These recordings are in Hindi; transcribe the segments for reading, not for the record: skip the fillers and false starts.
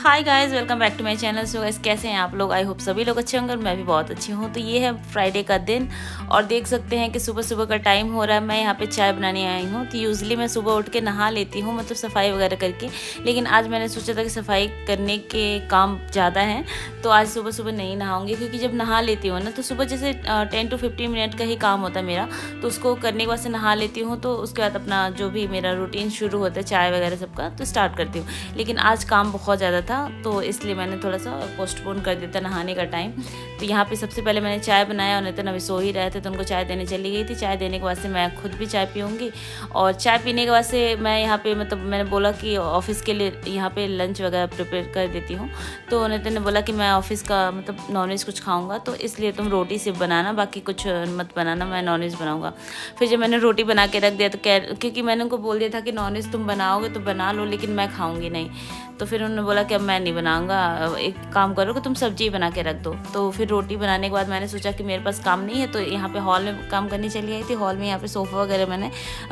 Hi guys, welcome back to my channel. So guys, कैसे हैं आप लोग? आई होप सभी लोग अच्छे होंगे और मैं भी बहुत अच्छी हूँ। तो ये है फ्राइडे का दिन और देख सकते हैं कि सुबह सुबह का टाइम हो रहा है। मैं यहाँ पे चाय बनाने आई हूँ। तो यूजुअली मैं सुबह उठ के नहा लेती हूँ, मतलब सफाई वगैरह करके, लेकिन आज मैंने सोचा था कि सफाई करने के काम ज़्यादा हैं तो आज सुबह सुबह नहीं नहाऊंगी, क्योंकि जब नहा लेती हूँ ना तो सुबह जैसे 10 to 15 मिनट का ही काम होता है मेरा, तो उसको करने के बाद से नहा लेती हूँ। तो उसके बाद अपना जो भी मेरा रूटीन शुरू होता है चाय वगैरह सबका, तो स्टार्ट करती हूँ। लेकिन आज काम बहुत ज़्यादा था तो इसलिए मैंने थोड़ा सा पोस्टपोन कर दिया था नहाने का टाइम। तो यहाँ पे सबसे पहले मैंने चाय बनाया और नितिन अभी सो ही रहे थे तो उनको चाय देने चली गई थी। चाय देने के बाद से मैं खुद भी चाय पीऊँगी और चाय पीने के बाद से मैं यहाँ पे मतलब मैंने बोला कि ऑफ़िस के लिए यहाँ पे लंच वगैरह प्रिपेयर कर देती हूँ। तो नितिन ने बोला कि मैं ऑफ़िस का मतलब नॉनवेज कुछ खाऊँगा, तो इसलिए तुम रोटी सिर्फ बनाना, बाकी कुछ मत बनाना, मैं नॉनवेज बनाऊँगा। फिर जब मैंने रोटी बना के रख दिया तो क्योंकि मैंने उनको बोल दिया था कि नॉनवेज तुम बनाओगे तो बना लो, लेकिन मैं खाऊँगी नहीं। तो फिर उन्होंने बोला कि अब मैं नहीं बनाऊंगा, एक काम करो कि तुम सब्जी बना के रख दो। तो फिर रोटी बनाने के बाद मैंने सोचा कि मेरे पास काम नहीं है तो यहाँ पे हॉल में काम करनी चली आई थी। हॉल में यहाँ पे सोफ़ा वगैरह मैंने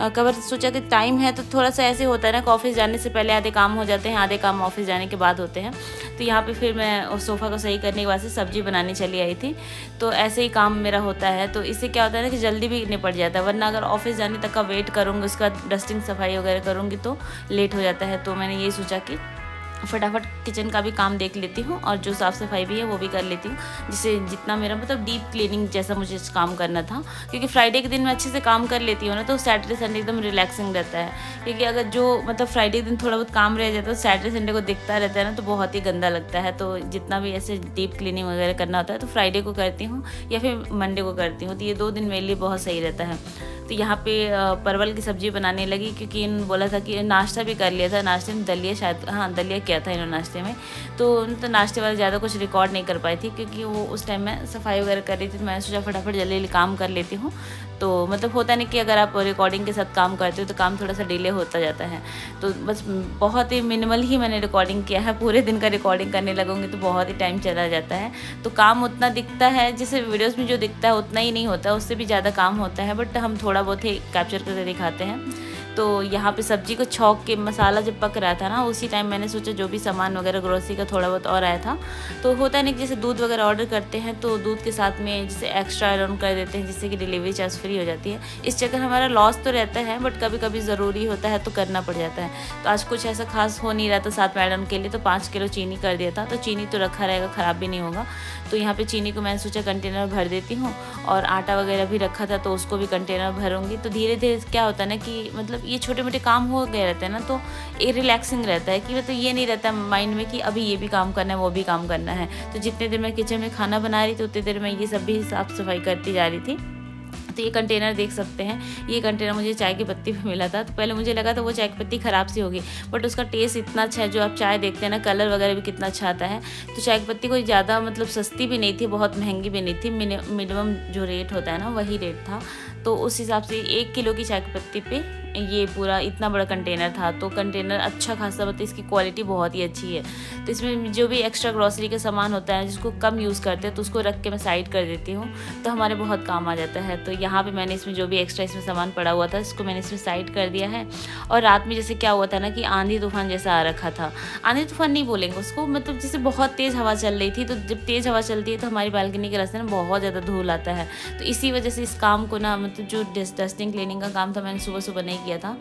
कवर, सोचा कि टाइम है तो थोड़ा सा ऐसे होता है ना कि ऑफिस जाने से पहले आधे काम हो जाते हैं, आधे काम ऑफिस जाने के बाद होते हैं। तो यहाँ पर फिर मैं उस सोफ़ा को सही करने के बाद से सब्जी बनाने चली आई थी। तो ऐसे ही काम मेरा होता है, तो इससे क्या होता है ना कि जल्दी भी निपट जाता है, वरना अगर ऑफिस जाने तक का वेट करूँगी, उसके बाद डस्टिंग सफाई वगैरह करूँगी तो लेट हो जाता है। तो मैंने यही सोचा कि फटाफट किचन का भी काम देख लेती हूँ और जो साफ़ सफाई भी है वो भी कर लेती हूँ, जिससे जितना मेरा मतलब डीप क्लीनिंग जैसा मुझे काम करना था। क्योंकि फ्राइडे के दिन मैं अच्छे से काम कर लेती हूँ ना तो सैटरडे संडे एकदम रिलैक्सिंग रहता है। क्योंकि अगर जो मतलब फ्राइडे के दिन थोड़ा बहुत काम रह जाता है तो सैटरडे संडे को दिखता रहता है ना तो बहुत ही गंदा लगता है। तो जितना भी ऐसे डीप क्लीनिंग वगैरह करना होता है तो फ्राइडे को करती हूँ या फिर मंडे को करती हूँ। तो ये 2 दिन मेरे लिए बहुत सही रहता है। तो यहाँ पे परवल की सब्ज़ी बनाने लगी, क्योंकि इन बोला था कि नाश्ता भी कर लिया था। नाश्ते में दलिया, शायद हाँ दलिया किया था इन्होंने नाश्ते में। तो नाश्ते वाले ज़्यादा कुछ रिकॉर्ड नहीं कर पाई थी क्योंकि वो उस टाइम मैं सफाई वगैरह कर रही थी। तो मैंने सोचा फटाफट जल्दी जल्दी काम कर लेती हूँ। तो मतलब होता नहीं कि अगर आप रिकॉर्डिंग के साथ काम करते हो तो काम थोड़ा सा डिले होता जाता है। तो बस बहुत ही मिनिमल ही मैंने रिकॉर्डिंग किया है। पूरे दिन का रिकॉर्डिंग करने लगूँगी तो बहुत ही टाइम चला जाता है। तो काम उतना दिखता है जैसे वीडियोज़ में जो दिखता है उतना ही नहीं होता, उससे भी ज़्यादा काम होता है, बट हम थोड़ा बहुत ही कैप्चर करके दिखाते हैं। तो यहाँ पे सब्जी को छौंक के मसाला जब पक रहा था ना उसी टाइम मैंने सोचा जो भी सामान वगैरह ग्रोसरी का थोड़ा बहुत और आया था, तो होता है ना कि जैसे दूध वगैरह ऑर्डर करते हैं तो दूध के साथ में जैसे एक्स्ट्रा ऐड ऑन कर देते हैं जिससे कि डिलीवरी चार्ज फ्री हो जाती है। इस चक्कर हमारा लॉस तो रहता है बट कभी कभी ज़रूरी होता है तो करना पड़ जाता है। तो आज कुछ ऐसा खास हो नहीं रहा था साथ में ऐड ऑन के लिए, तो 5 किलो चीनी कर दिया था। तो चीनी तो रखा रहेगा, ख़राब भी नहीं होगा। तो यहाँ पे चीनी को मैंने सोचा कंटेनर भर देती हूँ और आटा वगैरह भी रखा था तो उसको भी कंटेनर भरूंगी। तो धीरे धीरे क्या होता है ना कि मतलब ये छोटे मोटे काम हो गए रहते हैं ना तो ये रिलैक्सिंग रहता है कि मतलब ये नहीं रहता माइंड में कि अभी ये भी काम करना है वो भी काम करना है। तो जितने देर मैं किचन में खाना बना रही थी उतनी देर मैं ये सब भी साफ़ सफाई करती जा रही थी। तो ये कंटेनर देख सकते हैं, ये कंटेनर मुझे चाय की पत्ती पे मिला था। तो पहले मुझे लगा था वो चाय की पत्ती ख़राब सी होगी, बट उसका टेस्ट इतना अच्छा है। जो आप चाय देखते हैं ना, कलर वगैरह भी कितना अच्छा आता है। तो चाय की पत्ती कोई ज़्यादा मतलब सस्ती भी नहीं थी, बहुत महंगी भी नहीं थी, मिनिमम जो रेट होता है ना वही रेट था। तो उस हिसाब से 1 किलो की चाय की पत्ती पे ये पूरा इतना बड़ा कंटेनर था। तो कंटेनर अच्छा खासा, मतलब इसकी क्वालिटी बहुत ही अच्छी है। तो इसमें जो भी एक्स्ट्रा ग्रॉसरी का सामान होता है जिसको कम यूज़ करते हैं तो उसको रख के मैं साइड कर देती हूँ, तो हमारे बहुत काम आ जाता है। तो यहाँ पे मैंने इसमें जो भी एक्स्ट्रा इसमें सामान पड़ा हुआ था इसको मैंने इसमें साइड कर दिया है। और रात में जैसे क्या हुआ था ना कि आंधी तूफान जैसा आ रखा था, आंधी तूफान नहीं बोलेंगे उसको, मतलब जैसे बहुत तेज़ हवा चल रही थी। तो जब तेज़ हवा चलती है तो हमारी बालकनी के रास्ते में बहुत ज़्यादा धूल आता है। तो इसी वजह से इस काम को ना मतलब जो डस्टिंग क्लीनिंग का काम था मैंने सुबह सुबह नहीं किया था।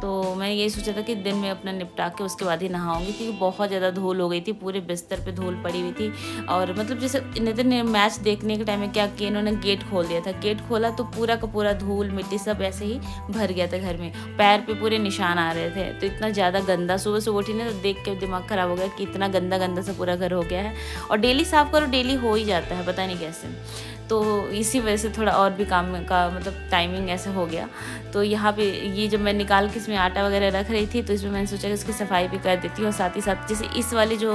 तो मैंने यही सोचा था कि दिन में अपना निपटा के उसके बाद ही नहाऊंगी, क्योंकि बहुत ज़्यादा धूल हो गई थी, पूरे बिस्तर पे धूल पड़ी हुई थी। और मतलब जैसे नितिन ने मैच देखने के टाइम में क्या किया, इन्होंने गेट खोल दिया था। गेट खोला तो पूरा का पूरा धूल मिट्टी सब ऐसे ही भर गया था घर में, पैर पे पूरे निशान आ रहे थे। तो इतना ज़्यादा गंदा, सुबह सुबह उठी ना तो देख के दिमाग ख़राब हो गया कि इतना गंदा गंदा सा पूरा घर हो गया है। और डेली साफ़ करो, डेली हो ही जाता है, पता नहीं कैसे। तो इसी वजह से थोड़ा और भी काम का मतलब टाइमिंग ऐसा हो गया। तो यहाँ पे ये जब मैं निकाल के इसमें आटा वगैरह रख रही थी तो इसमें मैंने सोचा कि इसकी सफाई भी कर देती हूँ। और साथ ही साथ जैसे इस वाली जो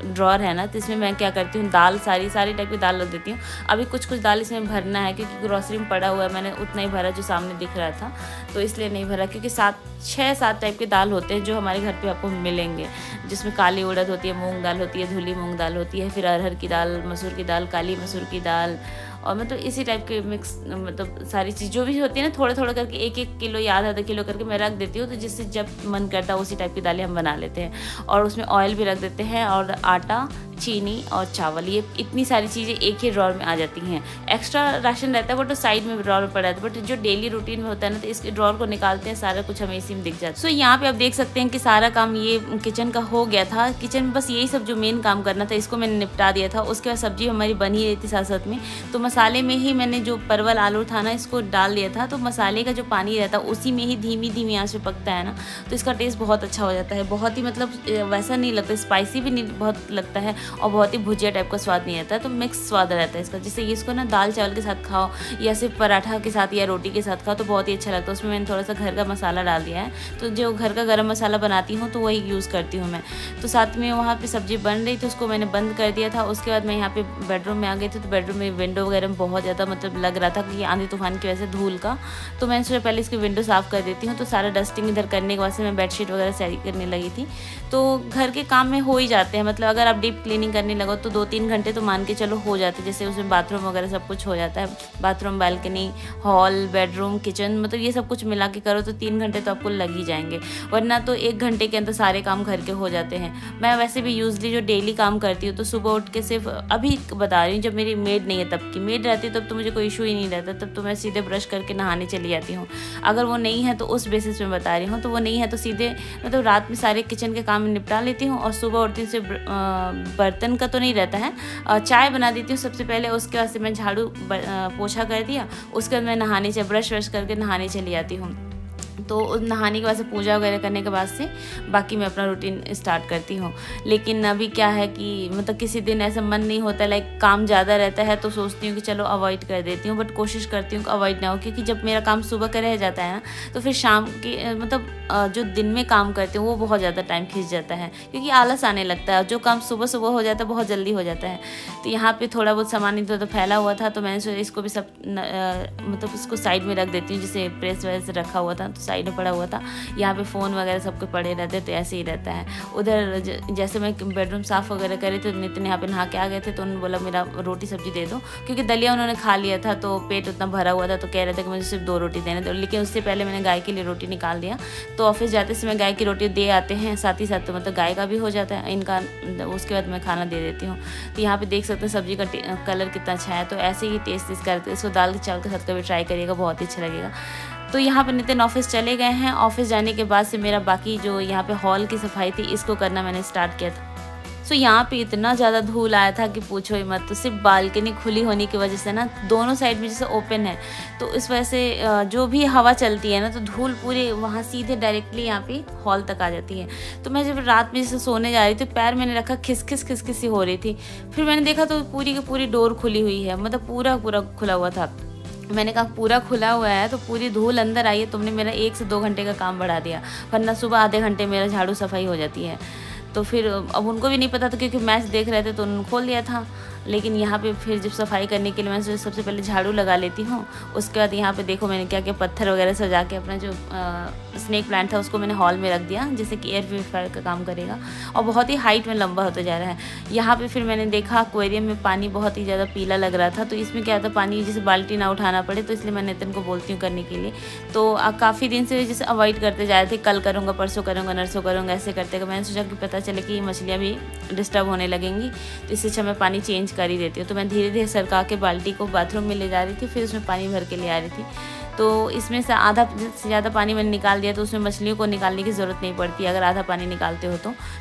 ड्रॉर है ना, तो इसमें मैं क्या करती हूँ, दाल सारी टाइप की दाल रख देती हूँ। अभी कुछ दाल इसमें भरना है क्योंकि ग्रॉसरी में पड़ा हुआ है, मैंने उतना ही भरा जो सामने दिख रहा था, तो इसलिए नहीं भरा। क्योंकि 6-7 टाइप के दाल होते हैं जो हमारे घर पे आपको मिलेंगे, जिसमें काली उड़द होती है, मूंग दाल होती है, धुली मूंग दाल होती है, फिर अरहर की दाल, मसूर की दाल, काली मसूर की दाल और मतलब इसी टाइप के मिक्स मतलब सारी चीज़ जो भी होती है ना, थोड़ा थोड़ा करके 1-1 किलो या आधा किलो करके मैं रख देती हूँ, तो जिससे जब मन करता है उसी टाइप की दालें हम बना लेते हैं। और उसमें ऑयल भी रख देते हैं, और आटा, चीनी और चावल, ये इतनी सारी चीज़ें एक ही ड्रॉर में आ जाती हैं। एक्स्ट्रा राशन रहता है बट तो साइड में ड्रॉर में पड़ा रहता है, बट जो डेली रूटीन में होता है ना, तो इसके ड्रॉर को निकालते हैं, सारा कुछ हमें इसी में दिख जाता है। सो यहाँ पे आप देख सकते हैं कि सारा काम ये किचन का हो गया था। किचन में बस यही सब जो मेन काम करना था इसको मैंने निपटा दिया था। उसके बाद सब्जी हमारी बन ही रही थी साथ साथ में, तो मसाले में ही मैंने जो परवल आलू था ना, इसको डाल दिया था। तो मसाले का जो पानी रहता है उसी में ही धीमी धीमी आंच पे पकता है ना, तो इसका टेस्ट बहुत अच्छा हो जाता है। बहुत ही मतलब वैसा नहीं लगता, स्पाइसी भी नहीं बहुत लगता है, और बहुत ही भुजिया टाइप का स्वाद नहीं आता है, तो मिक्स स्वाद रहता है इसका। जिससे इसको ना दाल चावल के साथ खाओ या सिर्फ पराठा के साथ या रोटी के साथ खाओ तो बहुत ही अच्छा लगता है। उसमें मैंने थोड़ा सा घर का मसाला डाल दिया है, तो जो घर का गरम मसाला बनाती हूँ तो वही यूज़ करती हूँ मैं। तो साथ में वहाँ पे सब्जी बन रही थी, उसको मैंने बंद कर दिया था। उसके बाद मैं यहाँ पे बेडरूम में आ गई थी, तो बेडरूम में विंडो वगैरह में बहुत ज़्यादा मतलब लग रहा था कि आंधी तूफान की वजह से धूल का, तो मैंने सोचा पहले इसकी विंडो साफ़ कर देती हूँ। तो सारा डस्टिंग इधर करने के बाद से मैं बेडशीट वगैरह सही करने लगी थी। तो घर के काम में हो ही जाते हैं, मतलब अगर आप डीप क्लीनिंग करने लगो तो 2-3 घंटे तो मान के चलो हो जाते हैं। जैसे उसमें बाथरूम वगैरह सब कुछ हो जाता है, bathroom, balcony, hall, bedroom, kitchen, मतलब ये सब कुछ मिला के करो तो 3 घंटे तो आपको लग ही जाएंगे, वरना तो 1 घंटे के अंदर सारे काम घर के हो जाते हैं। मैं वैसे भी यूजली जो डेली काम करती हूँ तो सुबह उठ के सिर्फ अभी बता रही हूँ, जब मेरी मेड नहीं है तब की, मेड रहती है तब तो मुझे कोई इशू ही नहीं रहता, तब तो मैं सीधे ब्रश करके नहाने चली जाती हूँ। अगर वो नहीं है तो उस बेसिस में बता रही हूँ, तो वो नहीं है तो सीधे मतलब रात में सारे किचन के काम निपटा लेती हूँ, और सुबह उठती से बर्तन का तो नहीं रहता है, चाय बना देती हूँ सबसे पहले। उसके बाद से मैं झाड़ू पोछा कर दिया, उसके बाद मैं नहाने से ब्रश व्रश करके नहाने चली जाती हूँ। तो नहाने के बाद से पूजा वगैरह करने के बाद से बाकी मैं अपना रूटीन स्टार्ट करती हूँ। लेकिन अभी क्या है कि मतलब किसी दिन ऐसा मन नहीं होता, लाइक काम ज़्यादा रहता है तो सोचती हूँ कि चलो अवॉइड कर देती हूँ, बट कोशिश करती हूँ कि अवॉइड ना हो, क्योंकि जब मेरा काम सुबह का रह जाता है ना तो फिर शाम की मतलब जो दिन में काम करती हूँ वो बहुत ज़्यादा टाइम खींच जाता है, क्योंकि आलस आने लगता है। जो काम सुबह सुबह हो जाता है बहुत जल्दी हो जाता है। तो यहाँ पर थोड़ा बहुत सामान इधर तो फैला हुआ था, तो मैंने सोचा इसको भी सब मतलब इसको साइड में रख देती हूँ, जिसे प्रेस वैस रखा हुआ था तो साइड में पड़ा हुआ था। यहाँ पे फ़ोन वगैरह सबके पड़े रहते, तो ऐसे ही रहता है। उधर जैसे मैं बेडरूम साफ़ वगैरह करी तो नितिन यहाँ पे नहा के आ गए थे, तो उन्होंने बोला मेरा रोटी सब्जी दे दो, क्योंकि दलिया उन्होंने खा लिया था तो पेट उतना भरा हुआ था, तो कह रहे थे कि मुझे सिर्फ 2 रोटी देने दो। लेकिन उससे पहले मैंने गाय के लिए रोटी निकाल दिया, तो ऑफिस जाते समय गाय की रोटी दे आते हैं साथ ही साथ, तो मतलब गाय का भी हो जाता है इनका। उसके बाद मैं खाना दे देती हूँ। तो यहाँ पे देख सकते हैं सब्जी का कलर कितना अच्छा है, तो ऐसे ही टेस्ट करते इसको दाल चावल के साथ कभी ट्राई करिएगा, बहुत ही अच्छा लगेगा। तो यहाँ पे नितिन ऑफिस चले गए हैं। ऑफिस जाने के बाद से मेरा बाकी जो यहाँ पे हॉल की सफाई थी इसको करना मैंने स्टार्ट किया था। सो यहाँ पे इतना ज़्यादा धूल आया था कि पूछो ही मत। तो सिर्फ बालकनी खुली होने की वजह से ना दोनों साइड में जैसे ओपन है, तो इस वजह से जो भी हवा चलती है ना तो धूल पूरे वहाँ सीधे डायरेक्टली यहाँ पे हॉल तक आ जाती है। तो मैं जब रात में जैसे सोने जा रही थी, पैर मैंने रखा, खिसखिस खिसखिस हो रही थी। फिर मैंने देखा तो पूरी की पूरी डोर खुली हुई है, मतलब पूरा खुला हुआ था। मैंने कहा पूरा खुला हुआ है तो पूरी धूल अंदर आई है, तुमने मेरा 1 से 2 घंटे का काम बढ़ा दिया, वरना सुबह आधे घंटे मेरा झाड़ू सफाई हो जाती है। तो फिर अब उनको भी नहीं पता था, क्योंकि मैच देख रहे थे तो उन्होंने खोल दिया था। लेकिन यहाँ पे फिर जब सफाई करने के लिए मैं सबसे पहले झाड़ू लगा लेती हूँ। उसके बाद यहाँ पे देखो मैंने क्या क्या पत्थर वगैरह सजा के अपना जो स्नेक प्लांट था उसको मैंने हॉल में रख दिया, जिससे कि एयर प्यूरीफायर का काम करेगा, और बहुत ही हाइट में लंबा होता जा रहा है। यहाँ पे फिर मैंने देखा एक्वेरियम में पानी बहुत ही ज़्यादा पीला लग रहा था, तो इसमें क्या था पानी जैसे बाल्टी ना उठाना पड़े, तो इसलिए मैं नितिन को बोलती हूँ करने के लिए। तो काफ़ी दिन से जैसे अवॉइड करते जा रहे थे, कल करूँगा, परसों करूँगा, नरसों करूँगा, ऐसे करते मैंने सोचा कि पता चले कि मछलियाँ भी डिस्टर्ब होने लगेंगी, तो इससे अच्छा मैं पानी चेंज कर ही देती हूँ। तो मैं धीरे धीरे सरका के बाल्टी को बाथरूम में ले जा रही थी, फिर उसमें पानी भर के ले आ रही थी। तो इसमें से आधा से ज़्यादा पानी मैंने निकाल दिया, तो उसमें मछलियों को निकालने की ज़रूरत नहीं पड़ती अगर आधा पानी निकालते हो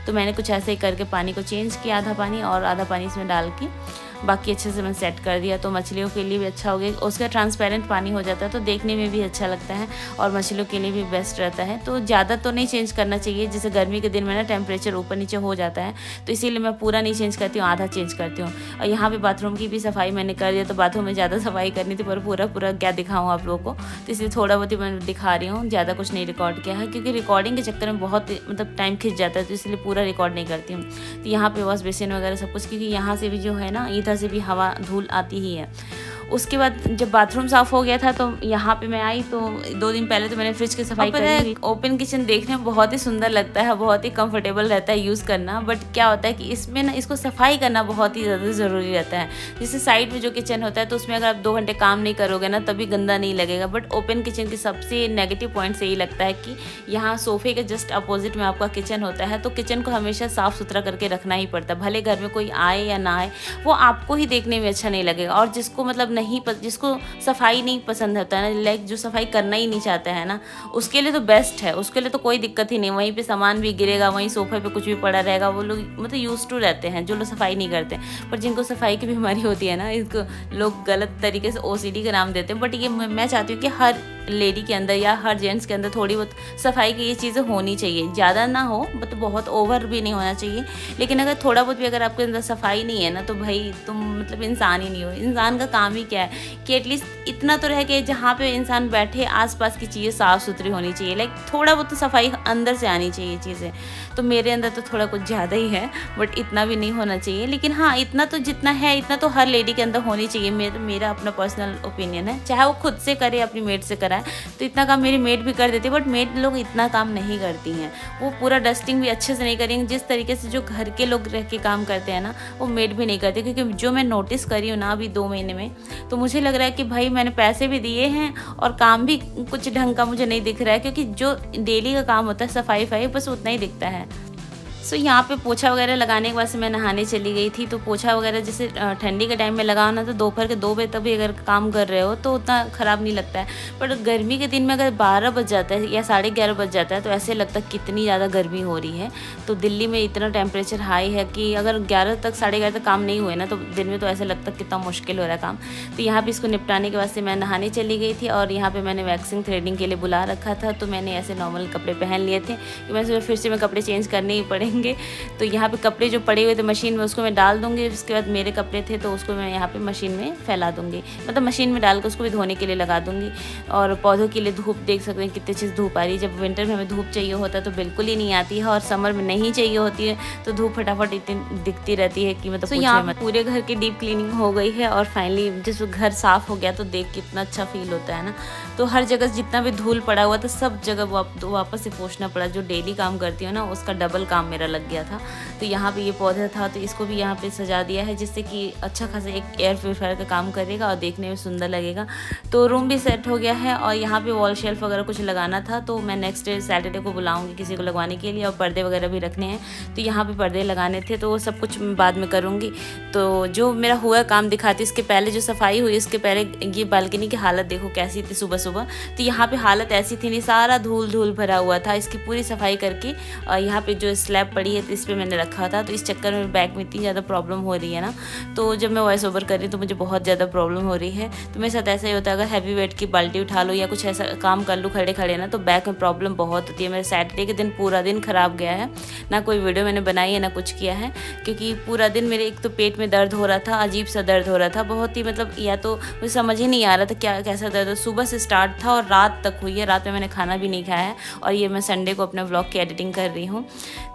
तो मैंने कुछ ऐसे ही करके पानी को चेंज किया, आधा पानी और आधा पानी इसमें डाल के बाकी अच्छे से मैंने सेट कर दिया। तो मछलियों के लिए भी अच्छा हो गया, उसका ट्रांसपेरेंट पानी हो जाता है तो देखने में भी अच्छा लगता है और मछलियों के लिए भी बेस्ट रहता है। तो ज़्यादा तो नहीं चेंज करना चाहिए, जैसे गर्मी के दिन में ना टेम्परेचर ऊपर नीचे हो जाता है, तो इसीलिए मैं पूरा नहीं चेंज करती हूँ, आधा चेंज करती हूँ। और यहाँ पे बाथरूम की भी सफाई मैंने कर दिया, तो बाथरूम में ज़्यादा सफाई करनी थी, पर पूरा क्या दिखाऊँ आप लोगों को, तो इसलिए थोड़ा बहुत ही मैं दिखा रही हूँ, ज़्यादा कुछ नहीं रिकॉर्ड किया है, क्योंकि रिकॉर्डिंग के चक्कर में बहुत मतलब टाइम खिंच जाता है, तो इसलिए पूरा रिकॉर्ड नहीं करती हूँ। तो यहाँ पे वॉश बेसिन वगैरह सब कुछ, क्योंकि यहाँ से भी जो है ना इधर से भी हवा धूल आती ही है। उसके बाद जब बाथरूम साफ़ हो गया था तो यहाँ पे मैं आई तो 2 दिन पहले तो मैंने फ्रिज की सफाई करी। ओपन किचन देखने में बहुत ही सुंदर लगता है, बहुत ही कंफर्टेबल रहता है यूज़ करना, बट क्या होता है कि इसमें ना इसको सफाई करना बहुत ही ज़्यादा ज़रूरी रहता है। जैसे साइड में जो किचन होता है तो उसमें अगर आप 2 घंटे काम नहीं करोगे ना तभी गंदा नहीं लगेगा, बट ओपन किचन की सबसे नेगेटिव पॉइंट यही लगता है कि यहाँ सोफे के जस्ट अपोजिट में आपका किचन होता है, तो किचन को हमेशा साफ़ सुथरा करके रखना ही पड़ता है। भले घर में कोई आए या ना आए, वो आपको ही देखने में अच्छा नहीं लगेगा। और जिसको मतलब जिसको सफाई नहीं पसंद होता है ना, लाइक जो सफाई करना ही नहीं चाहता है ना, उसके लिए तो बेस्ट है, उसके लिए तो कोई दिक्कत ही नहीं। वहीं पे सामान भी गिरेगा, वहीं सोफे पे कुछ भी पड़ा रहेगा, वो लोग मतलब यूज टू रहते हैं जो लोग सफाई नहीं करते। पर जिनको सफाई की बीमारी होती है ना, इसको लोग गलत तरीके से OCD का नाम देते हैं। बट ये मैं चाहती हूँ कि हर लेडी के अंदर या हर जेंट्स के अंदर थोड़ी बहुत सफाई की ये चीज़ें होनी चाहिए। ज़्यादा ना हो, बट बहुत ओवर भी नहीं होना चाहिए। लेकिन अगर थोड़ा बहुत भी अगर आपके अंदर सफाई नहीं है ना, तो भाई तुम मतलब इंसान ही नहीं हो। इंसान का काम ही क्या है कि एटलीस्ट इतना तो रहे कि जहाँ पे इंसान बैठे आसपास की चीज़ें साफ़ सुथरी होनी चाहिए। लाइक थोड़ा बहुत तो सफाई अंदर से आनी चाहिए चीज़ें। तो मेरे अंदर तो थोड़ा कुछ ज़्यादा ही है, बट इतना भी नहीं होना चाहिए। लेकिन हाँ, इतना तो जितना है इतना तो हर लेडी के अंदर होनी चाहिए। मेरा अपना पर्सनल ओपिनियन है। चाहे वो खुद से करे, अपनी मेड से कराए, तो इतना काम मेरी मेड भी कर देती है। बट मेड लोग इतना काम नहीं करती हैं, वो पूरा डस्टिंग भी अच्छे से नहीं करेंगे। जिस तरीके से जो घर के लोग रह के काम करते हैं ना, वो मेड भी नहीं करते। क्योंकि जो मैं नोटिस करी हूँ ना अभी 2 महीने में, तो मुझे लग रहा है कि भाई मैंने पैसे भी दिए हैं और काम भी कुछ ढंग का मुझे नहीं दिख रहा है। क्योंकि जो डेली का काम होता है सफाई बस उतना ही दिखता है। सो यहाँ पे पोछा वगैरह लगाने के बाद से मैं नहाने चली गई थी। तो पोछा वगैरह जैसे ठंडी के टाइम में लगाओ ना, तो दोपहर के 2 बजे तक भी अगर काम कर रहे हो तो उतना ख़राब नहीं लगता है। पर गर्मी के दिन में अगर 12 बज जाता है या 11:30 बज जाता है तो ऐसे लगता है कितनी ज़्यादा गर्मी हो रही है। तो दिल्ली में इतना टेम्परेचर हाई है कि अगर 11 तक 11:30 तक काम नहीं हुए ना, तो दिन में तो ऐसा लगता है कितना मुश्किल हो रहा है काम। तो यहाँ पर इसको निपटाने के बाद से मैं नहाने चली गई थी। और यहाँ पर मैंने वैक्सिंग थ्रेडिंग के लिए बुला रखा था, तो मैंने ऐसे नॉर्मल कपड़े पहन लिए थे कि मैं फिर से कपड़े चेंज करने ही पड़ेंगे। तो यहाँ पे कपड़े जो पड़े हुए थे मशीन में, उसको मैं डाल दूँगी। उसके बाद मेरे कपड़े थे तो उसको मैं यहाँ पे मशीन में फैला दूँगी, मतलब मशीन में डाल कर उसको भी धोने के लिए लगा दूँगी। और पौधों के लिए धूप देख सकते हैं कितनी चीज़ धूप आ रही है। जब विंटर में हमें धूप चाहिए होता है तो बिल्कुल ही नहीं आती है, और समर में नहीं चाहिए होती है तो धूप फटाफट इतनी दिखती रहती है कि मतलब। तो यहाँ पूरे घर की डीप क्लीनिंग हो गई है और फाइनली जिस घर साफ़ हो गया तो देख कितना अच्छा फील होता है ना। तो हर जगह जितना भी धूल पड़ा हुआ था सब जगह वापस से पोंछना पड़ा। जो डेली काम करती हूँ ना, उसका डबल काम मेरा लग गया था। तो यहाँ पे ये पौधा था तो इसको भी यहाँ पे सजा दिया है, जिससे कि अच्छा खासा एक एयर प्योरीफायर का काम करेगा और देखने में सुंदर लगेगा। तो रूम भी सेट हो गया है। और यहाँ पे वॉल शेल्फ वगैरह कुछ लगाना था, तो मैं नेक्स्ट डे सैटरडे को बुलाऊंगी किसी को लगवाने के लिए। और पर्दे वगैरह भी रखने हैं, तो यहाँ पे पर्दे लगाने थे, तो वो सब कुछ बाद में करूँगी। तो जो मेरा हुआ काम दिखाती, इसके पहले जो सफाई हुई उसके पहले ये बालकनी की हालत देखो कैसी थी सुबह सुबह। तो यहाँ पे हालत ऐसी थी नहीं, सारा धूल भरा हुआ था। इसकी पूरी सफाई करके यहाँ पे जो स्लैब पड़ी है तो इस पर मैंने रखा था। तो इस चक्कर में बैक में इतनी ज़्यादा प्रॉब्लम हो रही है ना, तो जब मैं वॉइस ओवर कर रही हूँ तो मुझे बहुत ज़्यादा प्रॉब्लम हो रही है। तो मेरे साथ ऐसा ही होता है, अगर हैवी वेट की बाल्टी उठा लो या कुछ ऐसा काम कर लूँ खड़े खड़े ना, तो बैक में प्रॉब्लम बहुत होती है। मेरे सैटरडे के दिन पूरा दिन ख़राब गया है, ना कोई वीडियो मैंने बनाई है ना कुछ किया है। क्योंकि पूरा दिन मेरे एक तो पेट में दर्द हो रहा था, अजीब सा दर्द हो रहा था बहुत ही, मतलब या तो मुझे समझ ही नहीं आ रहा था क्या कैसा दर्द। सुबह से स्टार्ट था और रात तक हुई है। रात में मैंने खाना भी नहीं खाया है। और ये मैं संडे को अपने व्लॉग की एडिटिंग कर रही हूँ।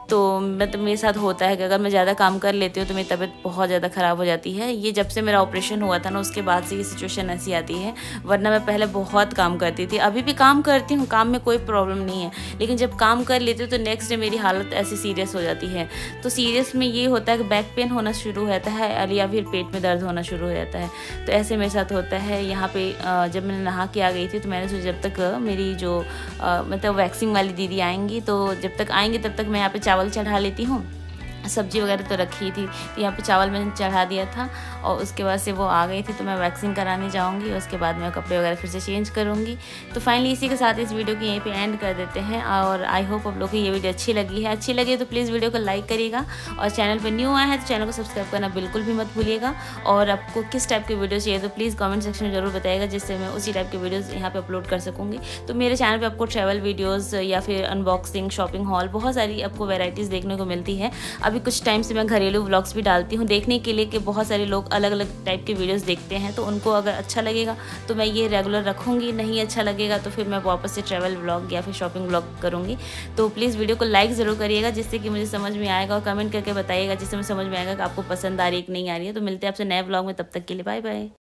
तो मतलब मेरे साथ होता है कि अगर मैं ज़्यादा काम कर लेती हूँ तो मेरी तबीयत बहुत ज़्यादा ख़राब हो जाती है। ये जब से मेरा ऑपरेशन हुआ था ना, उसके बाद से ये सिचुएशन ऐसी आती है। वरना मैं पहले बहुत काम करती थी, अभी भी काम करती हूँ, काम में कोई प्रॉब्लम नहीं है। लेकिन जब काम कर लेती हूँ तो नेक्स्ट डे मेरी हालत ऐसी सीरियस हो जाती है। तो सीरियस में ये होता है कि बैक पेन होना शुरू हो जाता है या फिर पेट में दर्द होना शुरू हो जाता है। तो ऐसे मेरे साथ होता है। यहाँ पे जब मैंने नहा के आ गई थी तो मैंने सोचा जब तक मेरी जो मतलब वैक्सिंग वाली दीदी आएंगी, तो जब तक आएंगी तब तक मैं यहाँ पे चावल चढ़ा लेती हूँ। सब्जी वगैरह तो रखी थी, तो यहाँ पे चावल मैंने चढ़ा दिया था। और उसके बाद से वो आ गई थी तो मैं वैक्सिंग कराने जाऊँगी। उसके बाद मैं कपड़े वगैरह फिर से चेंज करूँगी। तो फाइनली इसी के साथ इस वीडियो की यहीं पे एंड कर देते हैं। और आई होप आप लोग को ये वीडियो अच्छी लगी है। अच्छी लगी तो प्लीज़ वीडियो को लाइक करिएगा, और चैनल पर न्यू आए हैं तो चैनल को सब्सक्राइब करना बिल्कुल भी मत भूलिएगा। और आपको किस टाइप की वीडियो चाहिए तो प्लीज़ कमेंट सेक्शन में ज़रूर बताइएगा, जिससे मैं उसी टाइप की वीडियोज़ यहाँ पर अपलोड कर सकूँगी। तो मेरे चैनल पर आपको ट्रैवल वीडियोज़ या फिर अनबॉक्सिंग, शॉपिंग हॉल, बहुत सारी आपको वेराइटीज़ देखने को मिलती है। अभी कुछ टाइम से मैं घरेलू व्लॉग्स भी डालती हूँ, देखने के लिए कि बहुत सारे लोग अलग अलग टाइप के वीडियोस देखते हैं। तो उनको अगर अच्छा लगेगा तो मैं ये रेगुलर रखूँगी, नहीं अच्छा लगेगा तो फिर मैं वापस से ट्रैवल व्लॉग या फिर शॉपिंग व्लॉग करूँगी। तो प्लीज़ वीडियो को लाइक ज़रूर करिएगा, जिससे कि मुझे समझ में आएगा, और कमेंट करके बताइएगा जिससे मुझे समझ में आएगा कि आपको पसंद आ रही है कि नहीं आ रही है। तो मिलते हैं आपसे नए व्लॉग में, तब तक के लिए बाय बाय।